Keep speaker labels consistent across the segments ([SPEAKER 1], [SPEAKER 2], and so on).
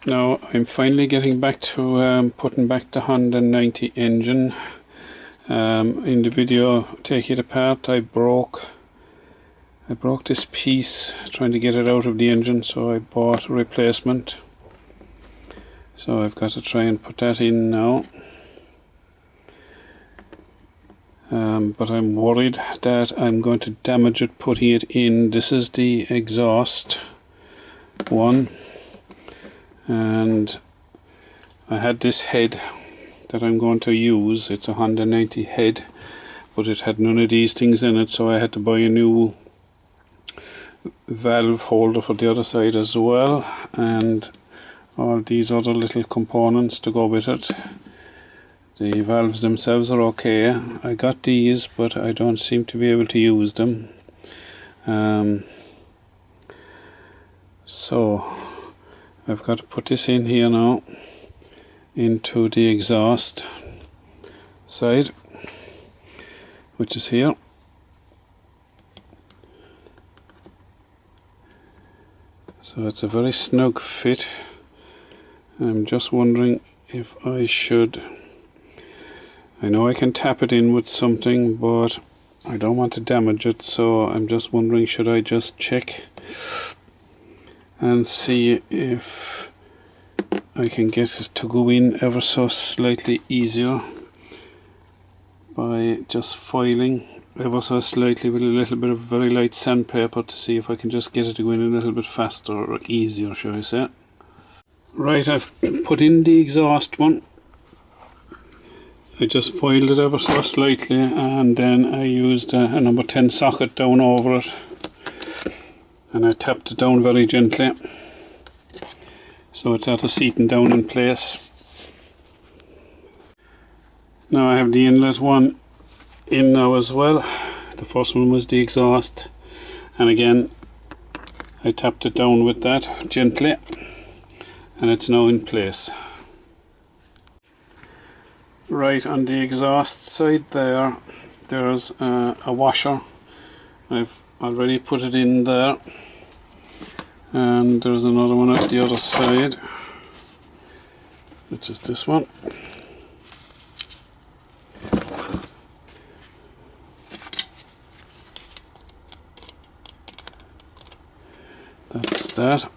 [SPEAKER 1] Now I'm finally getting back to putting back the Honda 90 engine. In the video Take It Apart, I broke this piece trying to get it out of the engine, so I bought a replacement. So I've got to try and put that in now. But I'm worried that I'm going to damage it putting it in. This is the exhaust one, and I had this head that I'm going to use. It's a Honda 90 head, but it had none of these things in it, so I had to buy a new valve holder for the other side as well, and all these other little components to go with it. The valves themselves are okay. I got these, but I don't seem to be able to use them. So I've got to put this in here now, into the exhaust side, which is here. So it's a very snug fit. I'm just wondering if I should, I know I can tap it in with something, but I don't want to damage it, so I'm just wondering, should I just check and see if I can get it to go in ever so slightly easier by just filing ever so slightly with a little bit of very light sandpaper, to see if I can just get it to go in a little bit faster or easier, shall I say. Right, I've put in the exhaust one. I just foiled it ever so slightly, and then I used a number 10 socket down over it, and I tapped it down very gently, so it's at a seating down in place. Now I have the inlet one in now as well. The first one was the exhaust, and again I tapped it down with that gently, and it's now in place. Right, on the exhaust side there's a washer. I've already put it in there, and there's another one at the other side, which is this one. That's that.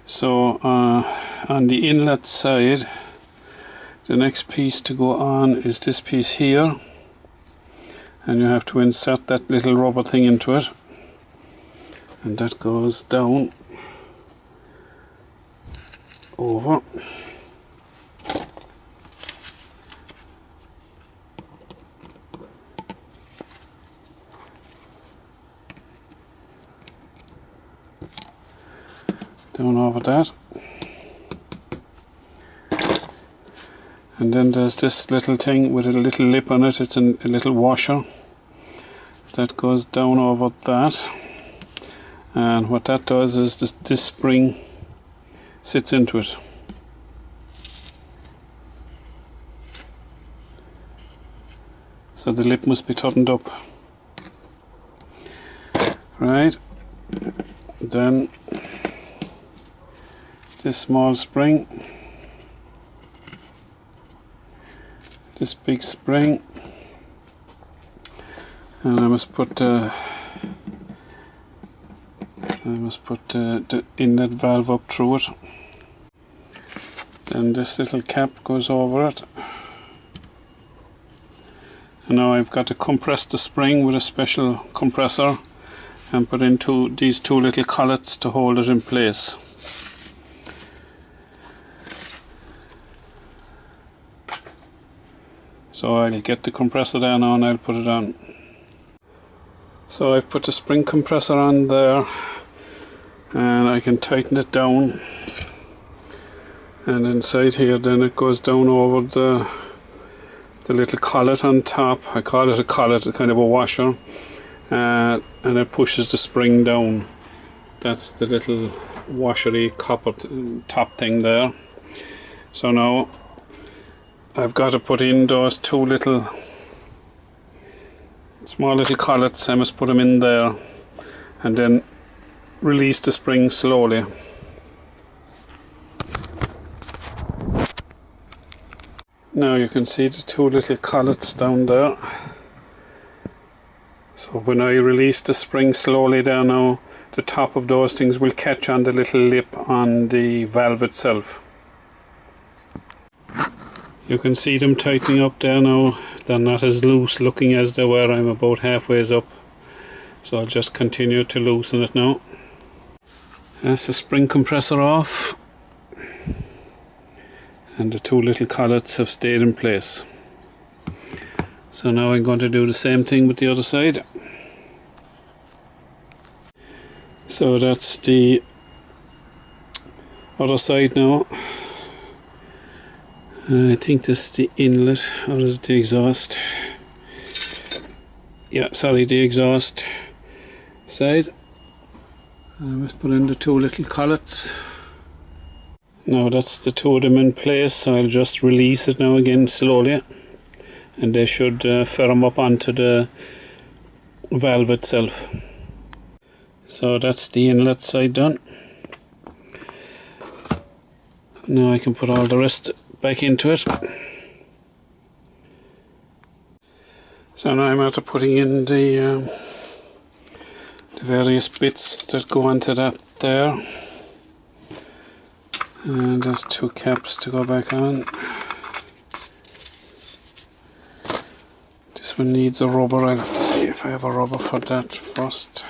[SPEAKER 1] So on the inlet side, the next piece to go on is this piece here, and you have to insert that little rubber thing into it, and that goes down over. Down over that. And then there's this little thing with a little lip on it. It's a little washer that goes down over that, and what that does is this spring sits into it. So the lip must be tightened up. Right, then this small spring, this big spring, and I must put the inlet valve up through it. Then this little cap goes over it, and now I've got to compress the spring with a special compressor and put in these two little collets to hold it in place. So I'll get the compressor there now, and I'll put it on. So I've put the spring compressor on there, and I can tighten it down, and inside here then it goes down over the little collet on top. I call it a collet, a kind of a washer, and it pushes the spring down. That's the little washery copper top thing there. So now I've got to put in those two small little collets. I must put them in there, and then release the spring slowly. Now you can see the two little collets down there. So when I release the spring slowly down now, the top of those things will catch on the little lip on the valve itself. You can see them tightening up there now. They're not as loose looking as they were. I'm about halfway up. So I'll just continue to loosen it now. That's the spring compressor off. And the two little collets have stayed in place. So now I'm going to do the same thing with the other side. So that's the other side now. I think this is the inlet, or is it the exhaust? Yeah, sorry, the exhaust side. And I must put in the two little collets. Now that's the two of them in place, so I'll just release it now again slowly. And they should firm up onto the valve itself. So that's the inlet side done. Now I can put all the rest back into it. So now I'm after putting in the various bits that go onto that there. And there's two caps to go back on. This one needs a rubber. I'll have to see if I have a rubber for that first.